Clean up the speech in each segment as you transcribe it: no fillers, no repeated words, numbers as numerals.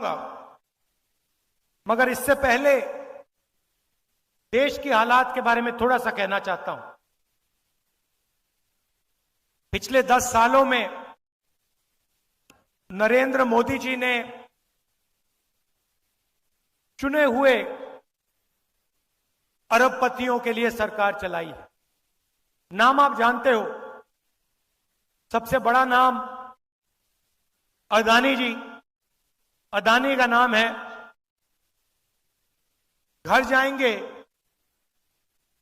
करूंगा, मगर इससे पहले देश की हालात के बारे में थोड़ा सा कहना चाहता हूं। पिछले 10 सालों में नरेंद्र मोदी जी ने चुने हुए अरबपतियों के लिए सरकार चलाई है। नाम आप जानते हो, सबसे बड़ा नाम अदानी जी। अदानी का नाम है। घर जाएंगे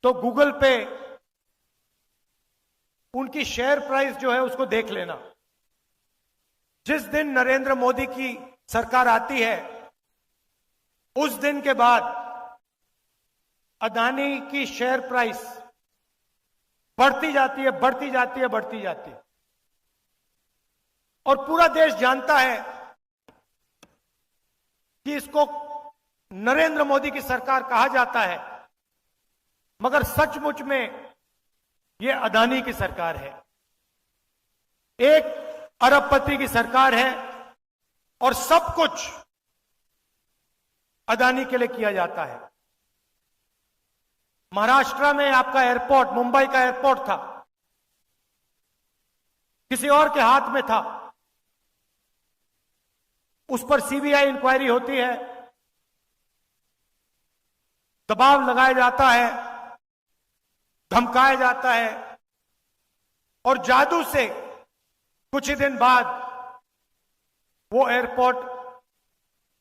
तो गूगल पे उनकी शेयर प्राइस जो है उसको देख लेना। जिस दिन नरेंद्र मोदी की सरकार आती है, उस दिन के बाद अदानी की शेयर प्राइस बढ़ती जाती है, बढ़ती जाती है, बढ़ती जाती है। और पूरा देश जानता है कि इसको नरेंद्र मोदी की सरकार कहा जाता है, मगर सचमुच में यह अदानी की सरकार है। एक अरबपति की सरकार है और सब कुछ अदानी के लिए किया जाता है। महाराष्ट्र में आपका एयरपोर्ट, मुंबई का एयरपोर्ट था, किसी और के हाथ में था। उस पर सीबीआई इंक्वायरी होती है, दबाव लगाया जाता है, धमकाया जाता है और जादू से कुछ ही दिन बाद वो एयरपोर्ट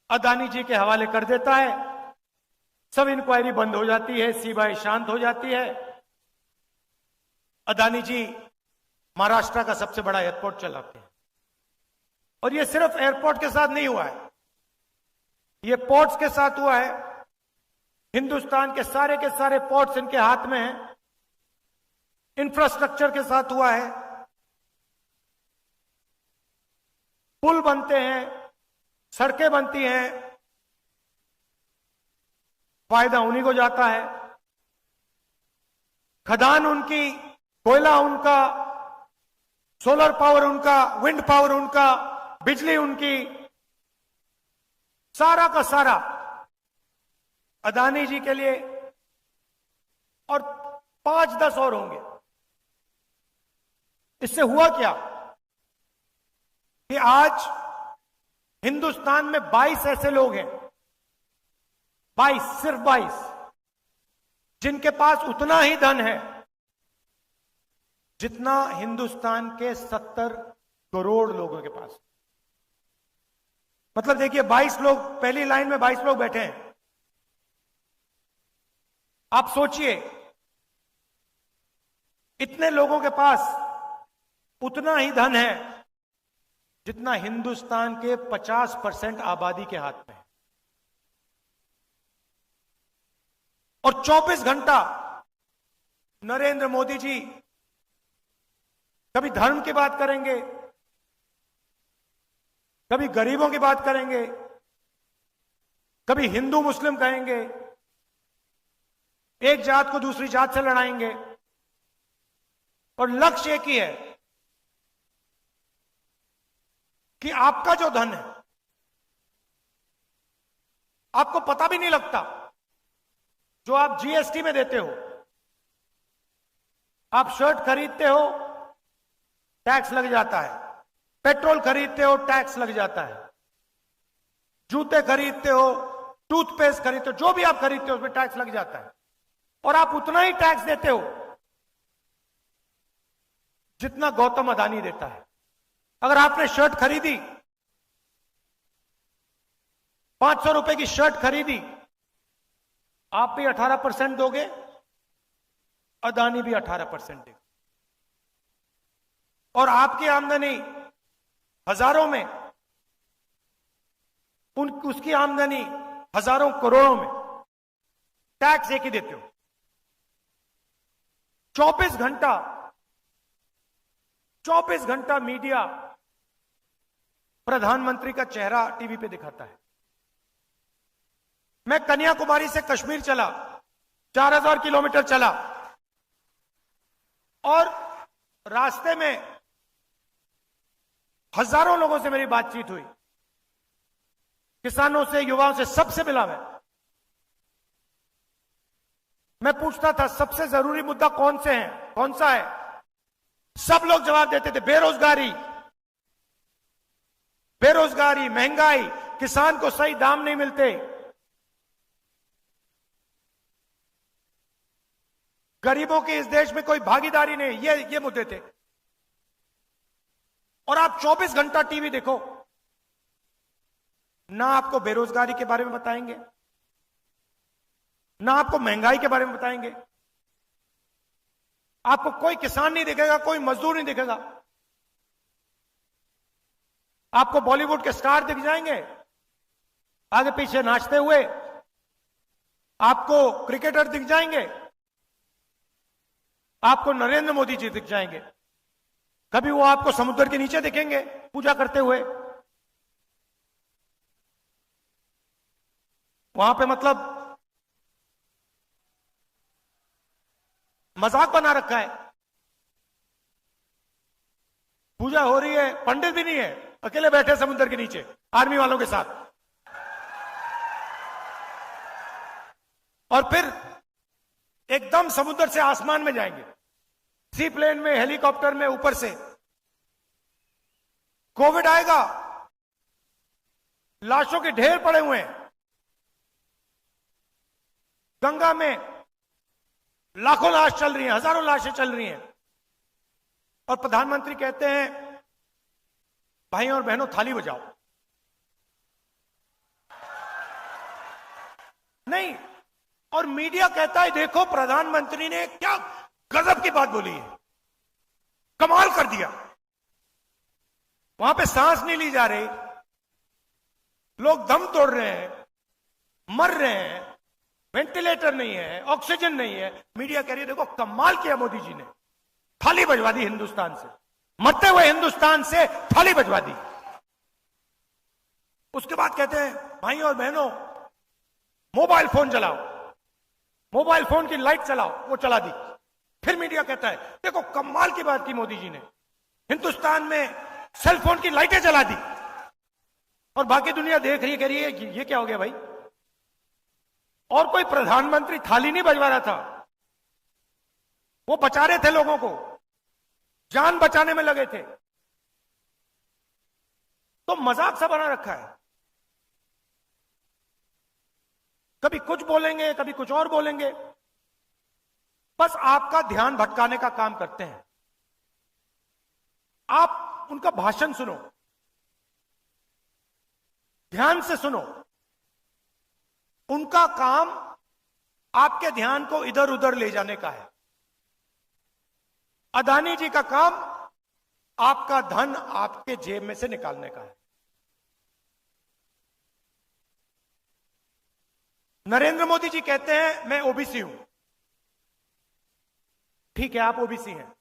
अदानी जी के हवाले कर देता है। सब इंक्वायरी बंद हो जाती है, सीबीआई शांत हो जाती है। अदानी जी महाराष्ट्र का सबसे बड़ा एयरपोर्ट चलाते हैं। और ये सिर्फ एयरपोर्ट के साथ नहीं हुआ है, ये पोर्ट्स के साथ हुआ है। हिंदुस्तान के सारे पोर्ट्स इनके हाथ में हैं। इंफ्रास्ट्रक्चर के साथ हुआ है। पुल बनते हैं, सड़कें बनती हैं, फायदा उन्हीं को जाता है। खदान उनकी, कोयला उनका, सोलर पावर उनका, विंड पावर उनका, बिजली उनकी, सारा का सारा अदानी जी के लिए। और 5-10 और होंगे। इससे हुआ क्या कि आज हिंदुस्तान में 22 ऐसे लोग हैं, 22, सिर्फ 22, जिनके पास उतना ही धन है जितना हिंदुस्तान के 70 करोड़ लोगों के पास। मतलब देखिए, 22 लोग, पहली लाइन में 22 लोग बैठे हैं। आप सोचिए, इतने लोगों के पास उतना ही धन है जितना हिंदुस्तान के 50% आबादी के हाथ में है। और 24 घंटा नरेंद्र मोदी जी कभी धर्म की बात करेंगे, कभी गरीबों की बात करेंगे, कभी हिंदू मुस्लिम कहेंगे, एक जात को दूसरी जात से लड़ाएंगे। और लक्ष्य एक ही है कि आपका जो धन है, आपको पता भी नहीं लगता, जो आप जीएसटी में देते हो। आप शर्ट खरीदते हो, टैक्स लग जाता है। पेट्रोल खरीदते हो, टैक्स लग जाता है। जूते खरीदते हो, टूथपेस्ट खरीदते हो, जो भी आप खरीदते हो उसमें टैक्स लग जाता है। और आप उतना ही टैक्स देते हो जितना गौतम अदानी देता है। अगर आपने शर्ट खरीदी, 500 रुपए की शर्ट खरीदी, आप भी 18% दोगे, अदानी भी 18% देगा। और आपकी आमदनी हजारों में, उसकी आमदनी हजारों करोड़ों में, टैक्स एक ही देते हो। 24 घंटा मीडिया प्रधानमंत्री का चेहरा टीवी पे दिखाता है। मैं कन्याकुमारी से कश्मीर चला, 4000 किलोमीटर चला, और रास्ते में हजारों लोगों से मेरी बातचीत हुई। किसानों से, युवाओं से, सबसे मिला मैं पूछता था सबसे जरूरी मुद्दा कौन से हैं, कौन सा है? सब लोग जवाब देते थे बेरोजगारी, बेरोजगारी, महंगाई, किसान को सही दाम नहीं मिलते, गरीबों की इस देश में कोई भागीदारी नहीं, ये मुद्दे थे। और आप 24 घंटा टीवी देखो, ना आपको बेरोजगारी के बारे में बताएंगे, ना आपको महंगाई के बारे में बताएंगे, आपको कोई किसान नहीं दिखेगा, कोई मजदूर नहीं दिखेगा। आपको बॉलीवुड के स्टार दिख जाएंगे आगे पीछे नाचते हुए, आपको क्रिकेटर दिख जाएंगे, आपको नरेंद्र मोदी जी दिख जाएंगे, कभी वो आपको समुद्र के नीचे दिखेंगे पूजा करते हुए। वहां पे मतलब मजाक बना रखा है, पूजा हो रही है, पंडित भी नहीं है, अकेले बैठे समुद्र के नीचे आर्मी वालों के साथ। और फिर एकदम समुद्र से आसमान में जाएंगे, सी प्लेन में, हेलीकॉप्टर में, ऊपर से। कोविड आएगा, लाशों के ढेर पड़े हुए हैं, गंगा में लाखों लाश चल रही हैं, हजारों लाशें चल रही हैं, और प्रधानमंत्री कहते हैं भाइयों और बहनों थाली बजाओ। नहीं, और मीडिया कहता है देखो प्रधानमंत्री ने क्या गजब की बात बोली है, कमाल कर दिया। वहां पे सांस नहीं ली जा रही, लोग दम तोड़ रहे हैं, मर रहे हैं, वेंटिलेटर नहीं है, ऑक्सीजन नहीं है, मीडिया कह रही है देखो कमाल किया मोदी जी ने, थाली बजवा दी हिंदुस्तान से, मरते हुए हिंदुस्तान से थाली बजवा दी। उसके बाद कहते हैं भाइयों और बहनों मोबाइल फोन चलाओ, मोबाइल फोन की लाइट चलाओ, वो चला दी। फिर मीडिया कहता है देखो कमाल की बात की मोदी जी ने, हिंदुस्तान में सेल फोन की लाइटें जला दी, और बाकी दुनिया देख रही है, कह रही है ये क्या हो गया भाई। और कोई प्रधानमंत्री थाली नहीं बजवा रहा था, वो बचा रहे थे लोगों को, जान बचाने में लगे थे। तो मजाक सा बना रखा है, कभी कुछ बोलेंगे, कभी कुछ और बोलेंगे, बस आपका ध्यान भटकाने का काम करते हैं। आप उनका भाषण सुनो, ध्यान से सुनो, उनका काम आपके ध्यान को इधर उधर ले जाने का है। अदानी जी का काम आपका धन आपके जेब में से निकालने का है। नरेंद्र मोदी जी कहते हैं मैं ओबीसी हूं, ठीक है आप ओबीसी हैं,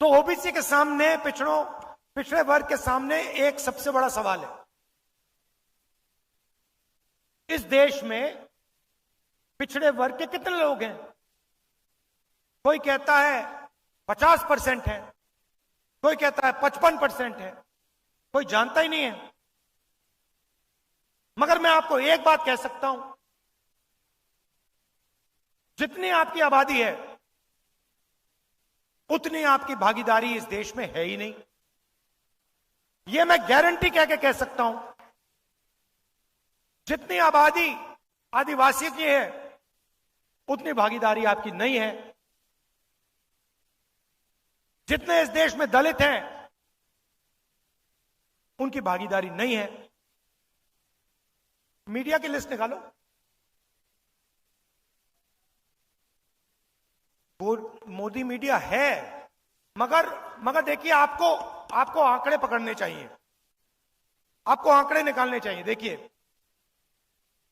तो ओबीसी के सामने, पिछड़े वर्ग के सामने एक सबसे बड़ा सवाल है। इस देश में पिछड़े वर्ग के कितने लोग हैं? कोई कहता है 50% है, कोई कहता है 55% है, कोई जानता ही नहीं है। मगर मैं आपको एक बात कह सकता हूं, जितनी आपकी आबादी है उतनी आपकी भागीदारी इस देश में है ही नहीं। यह मैं गारंटी कह सकता हूं। जितनी आबादी आदिवासी की है उतनी भागीदारी आपकी नहीं है। जितने इस देश में दलित हैं उनकी भागीदारी नहीं है। मीडिया की लिस्ट निकालो, वो मोदी मीडिया है, मगर देखिए आपको आंकड़े पकड़ने चाहिए, आपको आंकड़े निकालने चाहिए। देखिए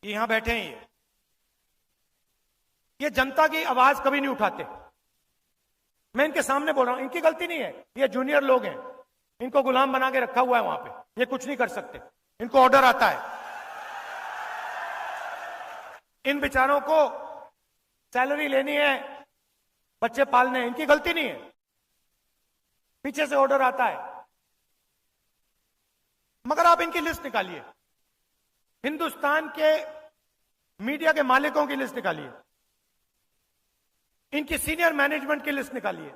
यहां बैठे हैं, ये जनता की आवाज कभी नहीं उठाते। मैं इनके सामने बोल रहा हूं, इनकी गलती नहीं है, ये जूनियर लोग हैं, इनको गुलाम बना के रखा हुआ है वहां पे, ये कुछ नहीं कर सकते, इनको ऑर्डर आता है। इन बेचारों को सैलरी लेनी है, बच्चे पालने हैं, इनकी गलती नहीं है, पीछे से ऑर्डर आता है। मगर आप इनकी लिस्ट निकालिए, हिंदुस्तान के मीडिया के मालिकों की लिस्ट निकालिए, इनकी सीनियर मैनेजमेंट की लिस्ट निकालिए,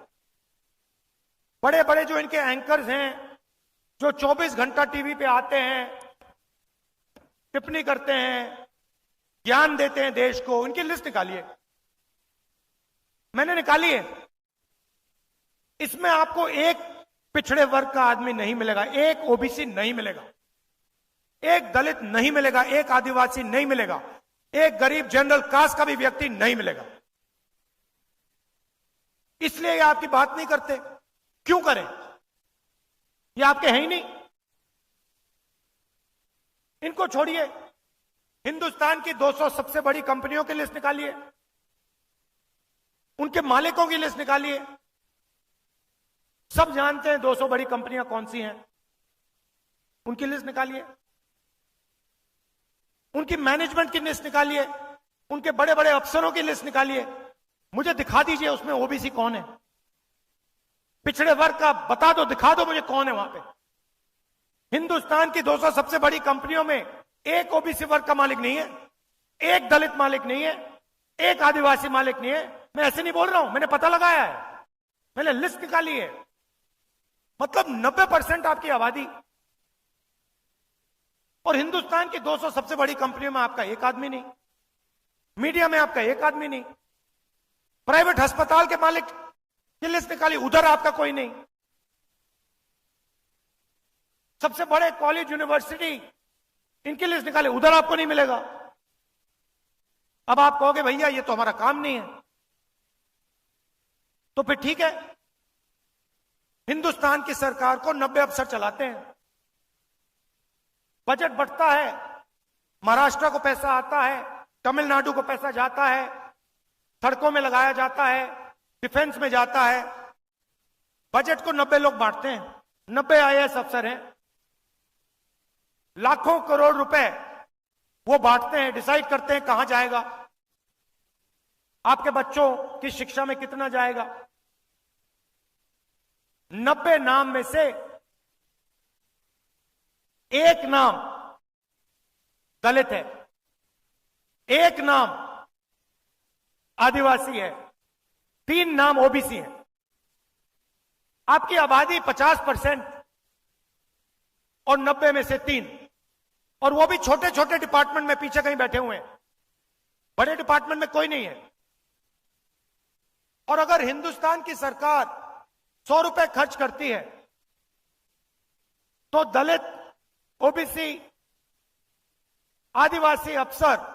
बड़े बड़े जो इनके एंकर्स हैं, जो 24 घंटा टीवी पे आते हैं, टिप्पणी करते हैं, ज्ञान देते हैं देश को, उनकी लिस्ट निकालिए। मैंने निकाली है। इसमें आपको एक पिछड़े वर्ग का आदमी नहीं मिलेगा, एक ओबीसी नहीं मिलेगा, एक दलित नहीं मिलेगा, एक आदिवासी नहीं मिलेगा, एक गरीब जनरल कास्ट का भी व्यक्ति नहीं मिलेगा। इसलिए ये आपकी बात नहीं करते। क्यों करें? ये आपके हैं ही नहीं। इनको छोड़िए, हिंदुस्तान की 200 सबसे बड़ी कंपनियों की लिस्ट निकालिए, उनके मालिकों की लिस्ट निकालिए। सब जानते हैं 200 बड़ी कंपनियां कौन सी हैं, उनकी लिस्ट निकालिए, उनकी मैनेजमेंट की लिस्ट निकालिए, उनके बड़े बड़े अफसरों की लिस्ट निकालिए। मुझे दिखा दीजिए उसमें ओबीसी कौन है, पिछड़े वर्ग का बता दो, दिखा दो मुझे कौन है वहां पे। हिंदुस्तान की 200 सबसे बड़ी कंपनियों में एक ओबीसी वर्ग का मालिक नहीं है, एक दलित मालिक नहीं है, एक आदिवासी मालिक नहीं है। मैं ऐसे नहीं बोल रहा हूं, मैंने पता लगाया है, मैंने लिस्ट निकाली है। मतलब 90% आपकी आबादी, और हिंदुस्तान की 200 सबसे बड़ी कंपनियों में आपका एक आदमी नहीं, मीडिया में आपका एक आदमी नहीं, प्राइवेट अस्पताल के मालिक की लिस्ट निकाली, उधर आपका कोई नहीं, सबसे बड़े कॉलेज यूनिवर्सिटी इनकी लिस्ट निकाले, उधर आपको नहीं मिलेगा। अब आप कहोगे भैया ये तो हमारा काम नहीं है, तो फिर ठीक है, हिंदुस्तान की सरकार को 90 अफसर चलाते हैं, बजट बढ़ता है, महाराष्ट्र को पैसा आता है, तमिलनाडु को पैसा जाता है, सड़कों में लगाया जाता है, डिफेंस में जाता है, बजट को 90 लोग बांटते हैं, 90 आईएएस अफसर हैं, लाखों करोड़ रुपए वो बांटते हैं, डिसाइड करते हैं कहां जाएगा, आपके बच्चों की शिक्षा में कितना जाएगा। 90 नाम में से एक नाम दलित है, एक नाम आदिवासी है, 3 नाम ओबीसी है। आपकी आबादी 50% और 90 में से 3, और वो भी छोटे छोटे डिपार्टमेंट में पीछे कहीं बैठे हुए हैं, बड़े डिपार्टमेंट में कोई नहीं है। और अगर हिंदुस्तान की सरकार 100 रुपए खर्च करती है तो दलित, ओबीसी, आदिवासी अफसर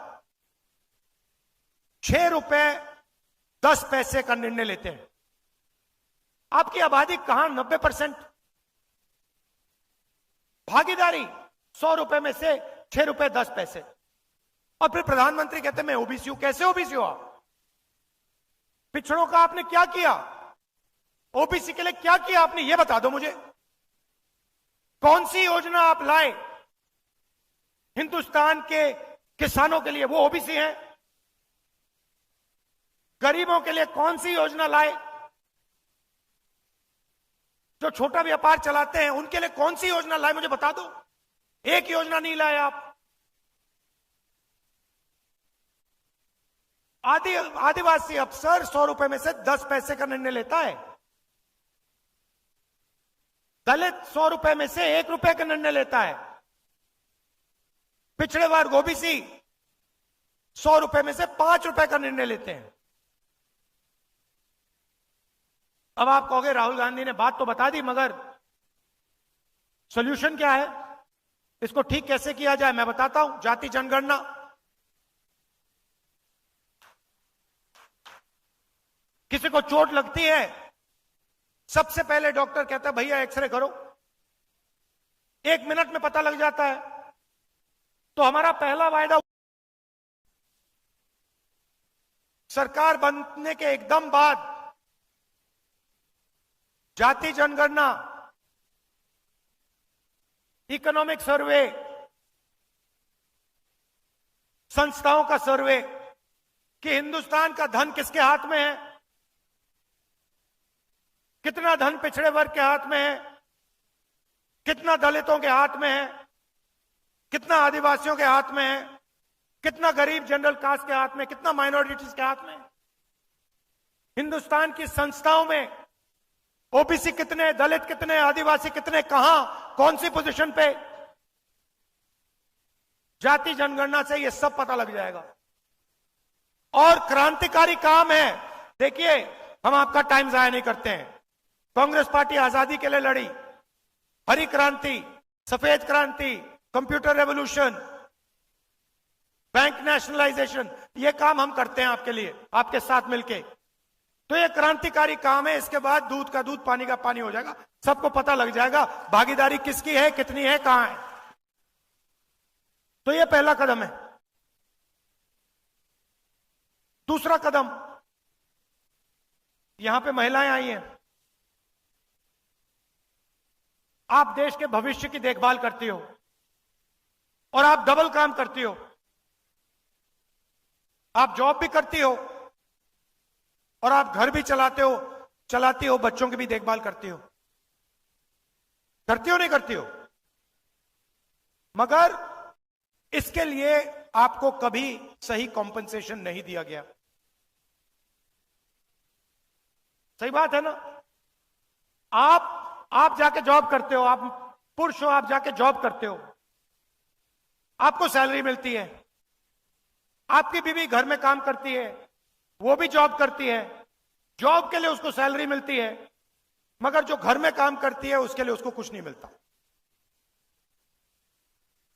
6 रुपए 10 पैसे का निर्णय लेते हैं। आपकी आबादी कहां 90%, भागीदारी 100 रुपए में से 6 रुपए 10 पैसे। और फिर प्रधानमंत्री कहते हैं मैं ओबीसी हूं। कैसे ओबीसी हो आप? पिछड़ों का आपने क्या किया? ओबीसी के लिए क्या किया आपने, यह बता दो मुझे। कौन सी योजना आप लाए हिंदुस्तान के किसानों के लिए, वो ओबीसी हैं? गरीबों के लिए कौन सी योजना लाए? जो छोटा व्यापार चलाते हैं उनके लिए कौन सी योजना लाए, मुझे बता दो। एक योजना नहीं लाए आप। आदिवासी अफसर 100 रुपए में से 10 पैसे का निर्णय लेता है, दलित 100 रुपए में से 1 रुपए का निर्णय लेता है, पिछड़े वर्ग ओबीसी 100 रुपए में से 5 रुपए का निर्णय लेते हैं। अब आप कहोगे राहुल गांधी ने बात तो बता दी, मगर सॉल्यूशन क्या है, इसको ठीक कैसे किया जाए, मैं बताता हूं। जाति जनगणना, किसी को चोट लगती है, सबसे पहले डॉक्टर कहता है भैया एक्सरे करो, 1 मिनट में पता लग जाता है। तो हमारा पहला वायदा सरकार बनने के एकदम बाद जाति जनगणना, इकोनॉमिक सर्वे, संस्थाओं का सर्वे कि हिंदुस्तान का धन किसके हाथ में है, कितना धन पिछड़े वर्ग के हाथ में है, कितना दलितों के हाथ में है, कितना आदिवासियों के हाथ में है, कितना गरीब जनरल कास्ट के हाथ में, कितना माइनॉरिटीज के हाथ में। हिंदुस्तान की संस्थाओं में ओबीसी कितने, दलित कितने, आदिवासी कितने, कहां, कौन सी पोजीशन पे, जाति जनगणना से यह सब पता लग जाएगा। और क्रांतिकारी काम है। देखिए, हम आपका टाइम जाया नहीं करते हैं। कांग्रेस पार्टी आजादी के लिए लड़ी, हरी क्रांति, सफेद क्रांति, कंप्यूटर रेवोल्यूशन, बैंक नेशनलाइजेशन, ये काम हम करते हैं आपके लिए, आपके साथ मिलके। तो ये क्रांतिकारी काम है। इसके बाद दूध का दूध, पानी का पानी हो जाएगा, सबको पता लग जाएगा भागीदारी किसकी है, कितनी है, कहां है। तो ये पहला कदम है। दूसरा कदम, यहां पे महिलाएं आई हैं। आप देश के भविष्य की देखभाल करती हो और आप डबल काम करती हो। आप जॉब भी करती हो और आप घर भी चलाती हो, बच्चों की भी देखभाल करती हो। करती हो नहीं करती हो? मगर इसके लिए आपको कभी सही कॉम्पेंसेशन नहीं दिया गया। सही बात है ना? आप जाके जॉब करते हो, आप पुरुष हो, आप जाके जॉब करते हो, आपको सैलरी मिलती है। आपकी बीवी घर में काम करती है, वो भी जॉब करती है, जॉब के लिए उसको सैलरी मिलती है। मगर जो घर में काम करती है उसके लिए उसको कुछ नहीं मिलता।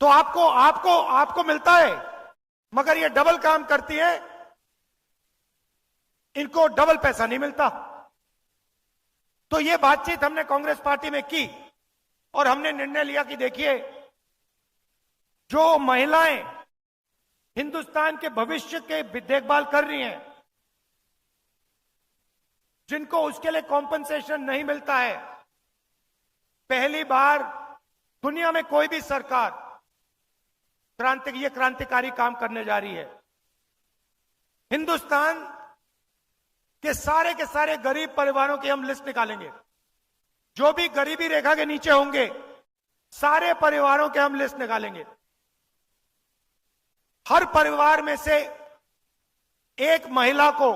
तो आपको मिलता है, मगर ये डबल काम करती है, इनको डबल पैसा नहीं मिलता। तो ये बातचीत हमने कांग्रेस पार्टी में की और हमने निर्णय लिया कि देखिए, जो महिलाएं हिंदुस्तान के भविष्य के देखभाल कर रही हैं, जिनको उसके लिए कॉम्पेंसेशन नहीं मिलता है, पहली बार दुनिया में कोई भी सरकार क्रांतिकारी काम करने जा रही है। हिंदुस्तान के सारे गरीब परिवारों की हम लिस्ट निकालेंगे। जो भी गरीबी रेखा के नीचे होंगे, सारे परिवारों के हम लिस्ट निकालेंगे। हर परिवार में से एक महिला को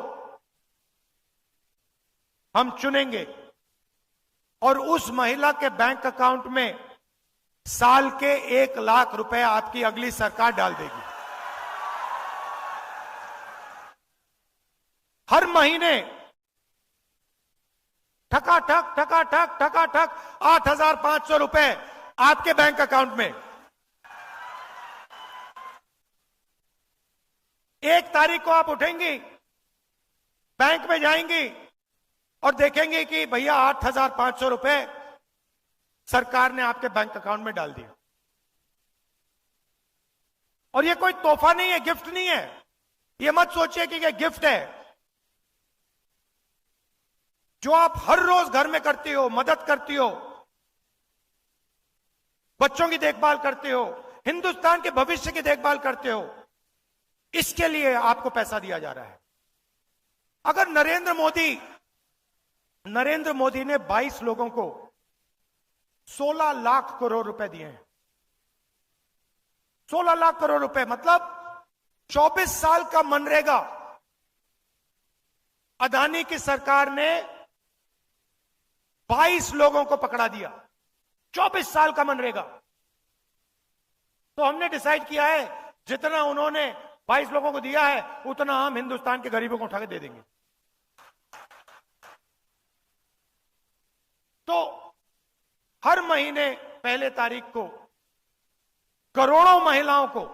हम चुनेंगे और उस महिला के बैंक अकाउंट में साल के 1 लाख रुपए आपकी अगली सरकार डाल देगी। हर महीने ठका ठक 8,500 रुपए आपके बैंक अकाउंट में। 1 तारीख को आप उठेंगी, बैंक में जाएंगी और देखेंगे कि भैया 8,500 रुपए सरकार ने आपके बैंक अकाउंट में डाल दिया। और ये कोई तोहफा नहीं है, गिफ्ट नहीं है। ये मत सोचिए कि ये गिफ्ट है। जो आप हर रोज घर में करती हो, मदद करती हो, बच्चों की देखभाल करते हो, हिंदुस्तान के भविष्य की देखभाल करते हो, इसके लिए आपको पैसा दिया जा रहा है। अगर नरेंद्र मोदी ने 22 लोगों को 16 लाख करोड़ रुपए दिए हैं। 16 लाख करोड़ रुपए मतलब 24 साल का मनरेगा अदानी की सरकार ने 22 लोगों को पकड़ा दिया। 24 साल का मनरेगा। तो हमने डिसाइड किया है, जितना उन्होंने 22 लोगों को दिया है, उतना हम हिंदुस्तान के गरीबों को उठा के दे देंगे। तो हर महीने पहले तारीख को करोड़ों महिलाओं को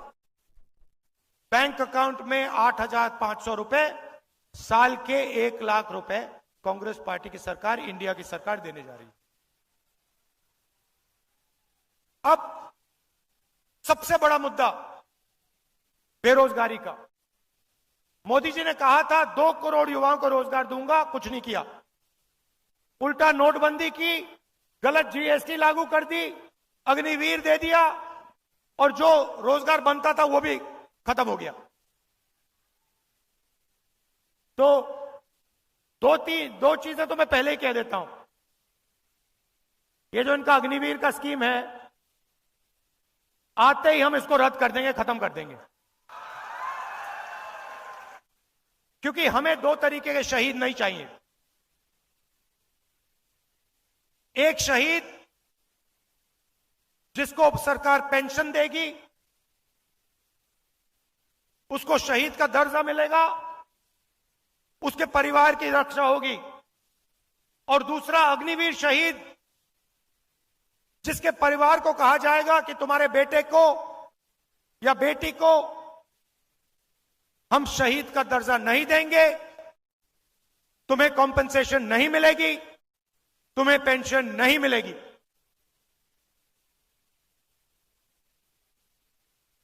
बैंक अकाउंट में 8,500 रुपए, साल के 1 लाख रुपए कांग्रेस पार्टी की सरकार, इंडिया की सरकार देने जा रही है। अब सबसे बड़ा मुद्दा बेरोजगारी का। मोदी जी ने कहा था 2 करोड़ युवाओं को रोजगार दूंगा, कुछ नहीं किया। उल्टा नोटबंदी की, गलत जीएसटी लागू कर दी, अग्निवीर दे दिया और जो रोजगार बनता था वो भी खत्म हो गया। तो दो चीजें तो मैं पहले ही कह देता हूं। ये जो इनका अग्निवीर का स्कीम है, आते ही हम इसको रद्द कर देंगे, खत्म कर देंगे। क्योंकि हमें दो तरीके के शहीद नहीं चाहिए। एक शहीद जिसको सरकार पेंशन देगी, उसको शहीद का दर्जा मिलेगा, उसके परिवार की रक्षा होगी। और दूसरा अग्निवीर शहीद, जिसके परिवार को कहा जाएगा कि तुम्हारे बेटे को या बेटी को हम शहीद का दर्जा नहीं देंगे, तुम्हें कॉम्पेंसेशन नहीं मिलेगी, तुम्हें पेंशन नहीं मिलेगी।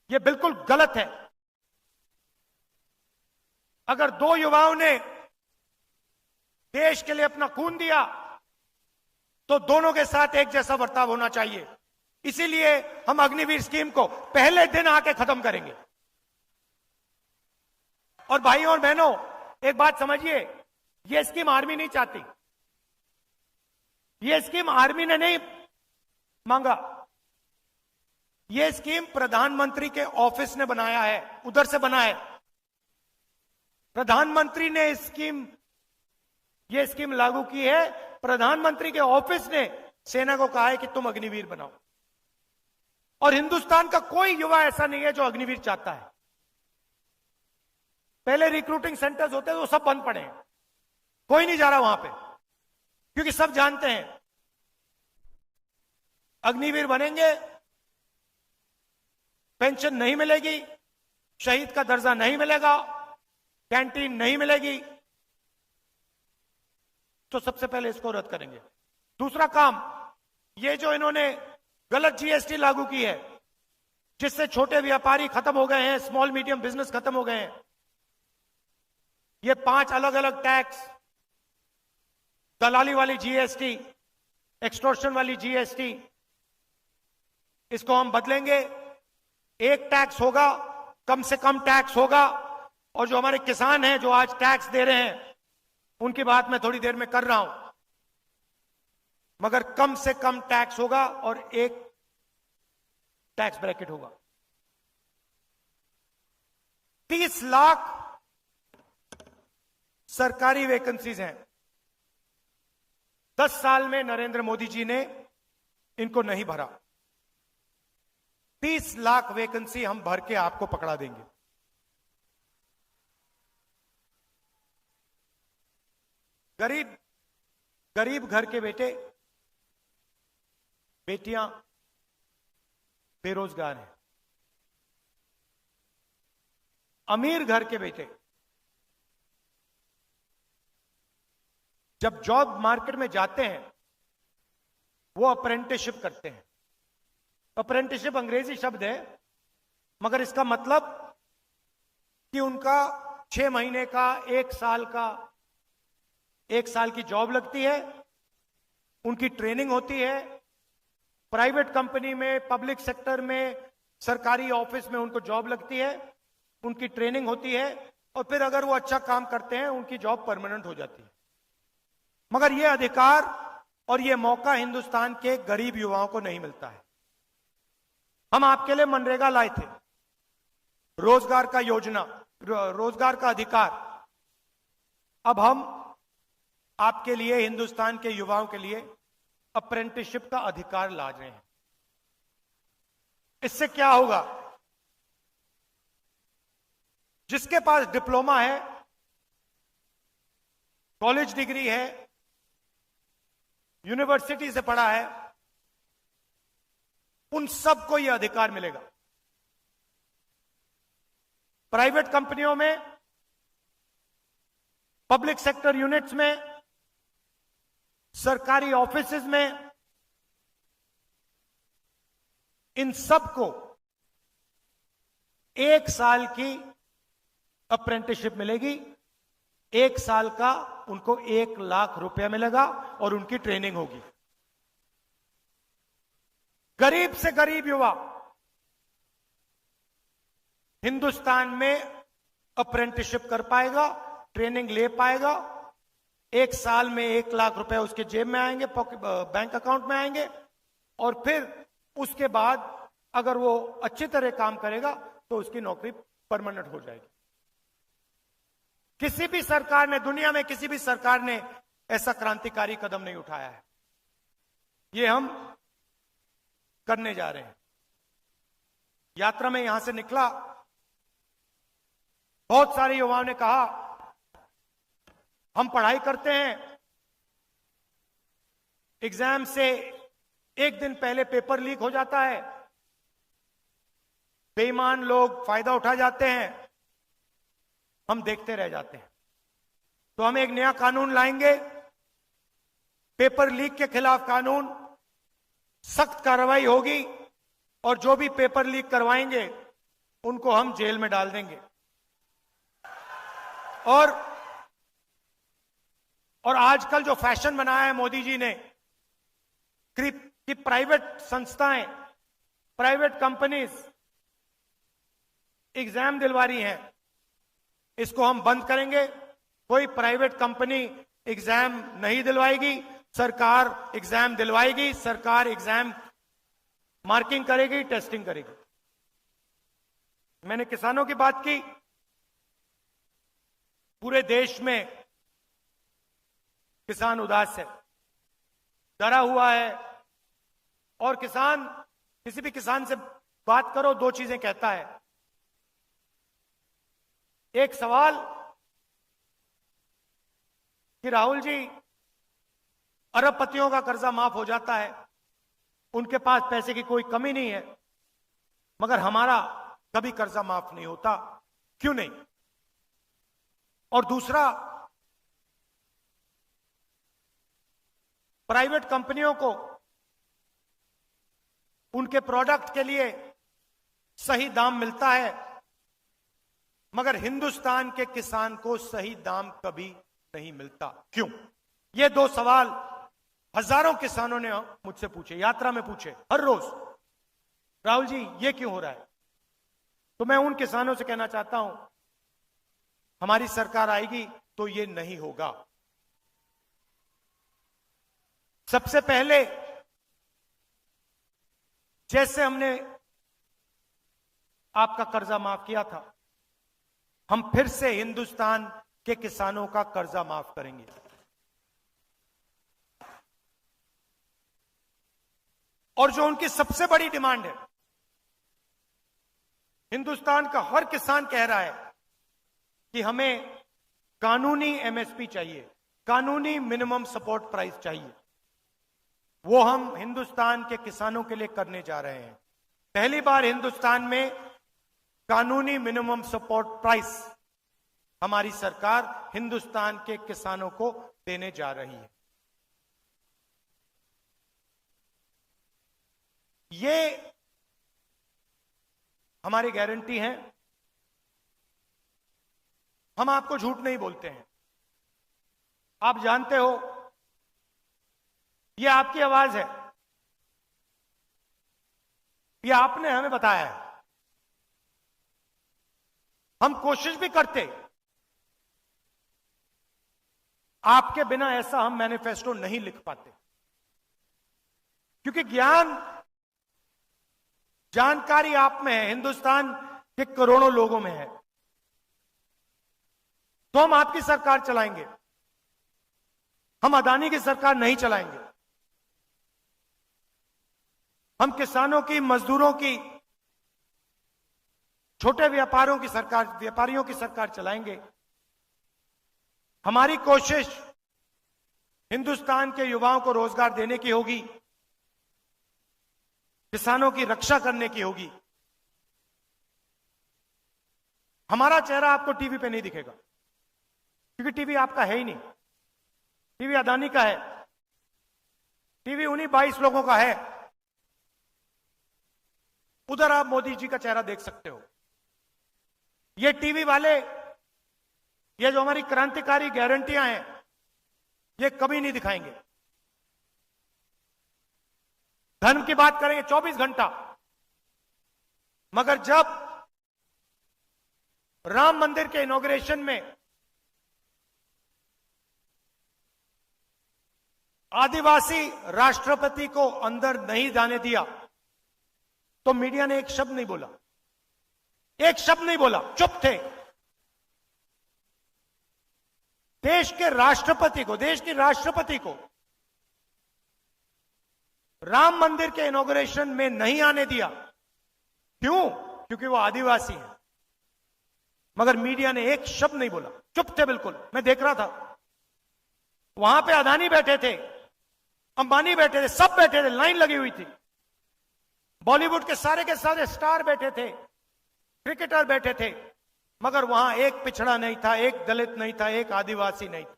यह बिल्कुल गलत है। अगर दो युवाओं ने देश के लिए अपना खून दिया तो दोनों के साथ एक जैसा बर्ताव होना चाहिए। इसीलिए हम अग्निवीर स्कीम को पहले दिन आके खत्म करेंगे। और भाइयों और बहनों, एक बात समझिए, यह स्कीम आर्मी नहीं चाहती, यह स्कीम आर्मी ने नहीं मांगा, यह स्कीम प्रधानमंत्री के ऑफिस ने बनाया है, उधर से बना है। प्रधानमंत्री ने यह स्कीम लागू की है। प्रधानमंत्री के ऑफिस ने सेना को कहा है कि तुम अग्निवीर बनाओ। और हिंदुस्तान का कोई युवा ऐसा नहीं है जो अग्निवीर चाहता है। पहले रिक्रूटिंग सेंटर्स होते थे, वो सब बंद पड़े हैं, कोई नहीं जा रहा वहां पे, क्योंकि सब जानते हैं अग्निवीर बनेंगे, पेंशन नहीं मिलेगी, शहीद का दर्जा नहीं मिलेगा, कैंटीन नहीं मिलेगी। तो सबसे पहले इसको रद्द करेंगे। दूसरा काम, ये जो इन्होंने गलत जीएसटी लागू की है, जिससे छोटे व्यापारी खत्म हो गए हैं, स्मॉल मीडियम बिजनेस खत्म हो गए हैं। ये 5 अलग अलग टैक्स, दलाली वाली जीएसटी, एक्सटॉर्शन वाली जीएसटी, इसको हम बदलेंगे। एक टैक्स होगा, कम से कम टैक्स होगा। और जो हमारे किसान हैं जो आज टैक्स दे रहे हैं, उनकी बात मैं थोड़ी देर में कर रहा हूं, मगर कम से कम टैक्स होगा और एक टैक्स ब्रैकेट होगा। 30 लाख सरकारी वैकेंसीज हैं। 10 साल में नरेंद्र मोदी जी ने इनको नहीं भरा। 30 लाख वैकेंसी हम भर के आपको पकड़ा देंगे। गरीब घर के बेटे बेटियां बेरोजगार हैं। अमीर घर के बेटे जब जॉब मार्केट में जाते हैं, वो अप्रेंटिसशिप करते हैं। अप्रेंटिसशिप अंग्रेजी शब्द है, मगर इसका मतलब कि उनका 6 महीने का, 1 साल की जॉब लगती है, उनकी ट्रेनिंग होती है। प्राइवेट कंपनी में, पब्लिक सेक्टर में, सरकारी ऑफिस में उनको जॉब लगती है, उनकी ट्रेनिंग होती है, और फिर अगर वो अच्छा काम करते हैं, उनकी जॉब परमानेंट हो जाती है। मगर यह अधिकार और यह मौका हिंदुस्तान के गरीब युवाओं को नहीं मिलता है। हम आपके लिए मनरेगा लाए थे, रोजगार का योजना, रोजगार का अधिकार। अब हम आपके लिए, हिंदुस्तान के युवाओं के लिए अप्रेंटिसशिप का अधिकार ला रहे हैं। इससे क्या होगा? जिसके पास डिप्लोमा है, कॉलेज डिग्री है, यूनिवर्सिटी से पढ़ा है, उन सबको यह अधिकार मिलेगा। प्राइवेट कंपनियों में, पब्लिक सेक्टर यूनिट्स में, सरकारी ऑफिसेज में, इन सबको 1 साल की अप्रेंटिसशिप मिलेगी। 1 साल का उनको 1 लाख रुपया मिलेगा और उनकी ट्रेनिंग होगी। गरीब से गरीब युवा हिंदुस्तान में अप्रेंटिसशिप कर पाएगा, ट्रेनिंग ले पाएगा। 1 साल में 1 लाख रुपए उसके जेब में आएंगे, बैंक अकाउंट में आएंगे, और फिर उसके बाद अगर वो अच्छी तरह काम करेगा तो उसकी नौकरी परमानेंट हो जाएगी। किसी भी सरकार ने, दुनिया में किसी भी सरकार ने ऐसा क्रांतिकारी कदम नहीं उठाया है। ये हम करने जा रहे हैं। यात्रा में यहां से निकला, बहुत सारे युवाओं ने कहा हम पढ़ाई करते हैं, एग्जाम से एक दिन पहले पेपर लीक हो जाता है, बेईमान लोग फायदा उठा जाते हैं, हम देखते रह जाते हैं। तो हम एक नया कानून लाएंगे, पेपर लीक के खिलाफ कानून, सख्त कार्रवाई होगी और जो भी पेपर लीक करवाएंगे उनको हम जेल में डाल देंगे। और आजकल जो फैशन बनाया है मोदी जी ने कि प्राइवेट संस्थाएं, प्राइवेट कंपनीज एग्जाम दिलवा रही हैं, इसको हम बंद करेंगे। कोई प्राइवेट कंपनी एग्जाम नहीं दिलवाएगी, सरकार एग्जाम दिलवाएगी, सरकार एग्जाम मार्किंग करेगी, टेस्टिंग करेगी। मैंने किसानों की बात की। पूरे देश में किसान उदास है, डरा हुआ है, और किसान, किसी भी किसान से बात करो दो चीजें कहता है। एक सवाल कि राहुल जी, अरबपतियों का कर्जा माफ हो जाता है, उनके पास पैसे की कोई कमी नहीं है, मगर हमारा कभी कर्जा माफ नहीं होता, क्यों नहीं? और दूसरा, प्राइवेट कंपनियों को उनके प्रोडक्ट के लिए सही दाम मिलता है, मगर हिंदुस्तान के किसान को सही दाम कभी नहीं मिलता, क्यों? ये दो सवाल हजारों किसानों ने मुझसे पूछे, यात्रा में पूछे, हर रोज, राहुल जी ये क्यों हो रहा है? तो मैं उन किसानों से कहना चाहता हूं, हमारी सरकार आएगी तो ये नहीं होगा। सबसे पहले जैसे हमने आपका कर्जा माफ किया था, हम फिर से हिंदुस्तान के किसानों का कर्जा माफ करेंगे। और जो उनकी सबसे बड़ी डिमांड है, हिंदुस्तान का हर किसान कह रहा है कि हमें कानूनी एमएसपी चाहिए, कानूनी मिनिमम सपोर्ट प्राइस चाहिए। वो हम हिंदुस्तान के किसानों के लिए करने जा रहे हैं। पहली बार हिंदुस्तान में कानूनी मिनिमम सपोर्ट प्राइस हमारी सरकार हिंदुस्तान के किसानों को देने जा रही है। ये हमारी गारंटी है, हम आपको झूठ नहीं बोलते हैं। आप जानते हो, ये आपकी आवाज है, ये आपने हमें बताया है। हम कोशिश भी करते, आपके बिना ऐसा हम मैनिफेस्टो नहीं लिख पाते, क्योंकि जानकारी आप में है, हिंदुस्तान के करोड़ों लोगों में है। तो हम आपकी सरकार चलाएंगे, हम अदानी की सरकार नहीं चलाएंगे। हम किसानों की, मजदूरों की, छोटे व्यापारियों की सरकार चलाएंगे। हमारी कोशिश हिंदुस्तान के युवाओं को रोजगार देने की होगी, किसानों की रक्षा करने की होगी। हमारा चेहरा आपको टीवी पे नहीं दिखेगा, क्योंकि टीवी आपका है ही नहीं। टीवी अदानी का है, टीवी उन्हीं 22 लोगों का है। उधर आप मोदी जी का चेहरा देख सकते हो। ये टीवी वाले, ये जो हमारी क्रांतिकारी गारंटियां हैं, ये कभी नहीं दिखाएंगे। धर्म की बात करेंगे 24 घंटा, मगर जब राम मंदिर के इनॉग्रेशन में आदिवासी राष्ट्रपति को अंदर नहीं जाने दिया, तो मीडिया ने एक शब्द नहीं बोला, एक शब्द नहीं बोला, चुप थे। देश के राष्ट्रपति को, देश की राष्ट्रपति को राम मंदिर के इनॉग्रेशन में नहीं आने दिया। क्यों? क्योंकि वो आदिवासी है। मगर मीडिया ने एक शब्द नहीं बोला, चुप थे बिल्कुल। मैं देख रहा था, वहां पे अदानी बैठे थे, अंबानी बैठे थे, सब बैठे थे, लाइन लगी हुई थी। बॉलीवुड के सारे स्टार बैठे थे, क्रिकेटर बैठे थे, मगर वहां एक पिछड़ा नहीं था, एक दलित नहीं था, एक आदिवासी नहीं था।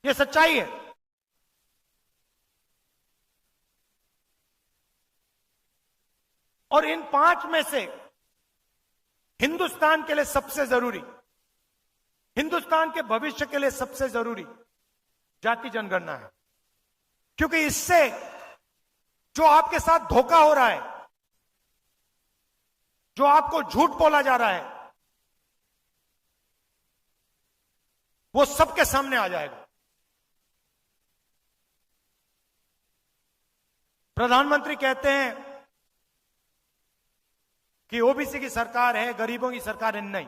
यह सच्चाई है। और इन 5 में से हिंदुस्तान के लिए सबसे जरूरी, हिंदुस्तान के भविष्य के लिए सबसे जरूरी जाति जनगणना है। क्योंकि इससे जो आपके साथ धोखा हो रहा है, जो आपको झूठ बोला जा रहा है, वो सबके सामने आ जाएगा। प्रधानमंत्री कहते हैं कि ओबीसी की सरकार है, गरीबों की सरकार है। नहीं,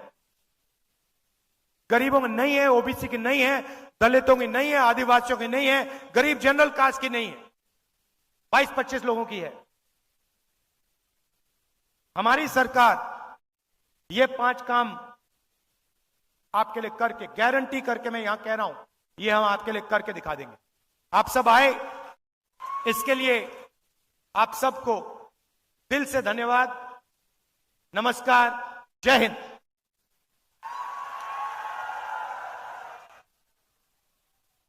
गरीबों की नहीं है, ओबीसी की नहीं है, दलितों की नहीं है, आदिवासियों की नहीं है, गरीब जनरल कास्ट की नहीं है, 22-25 लोगों की है। हमारी सरकार ये 5 काम आपके लिए करके, गारंटी करके मैं यहां कह रहा हूं, ये हम आपके लिए करके दिखा देंगे। आप सब आए, इसके लिए आप सबको दिल से धन्यवाद। नमस्कार, जय हिंद।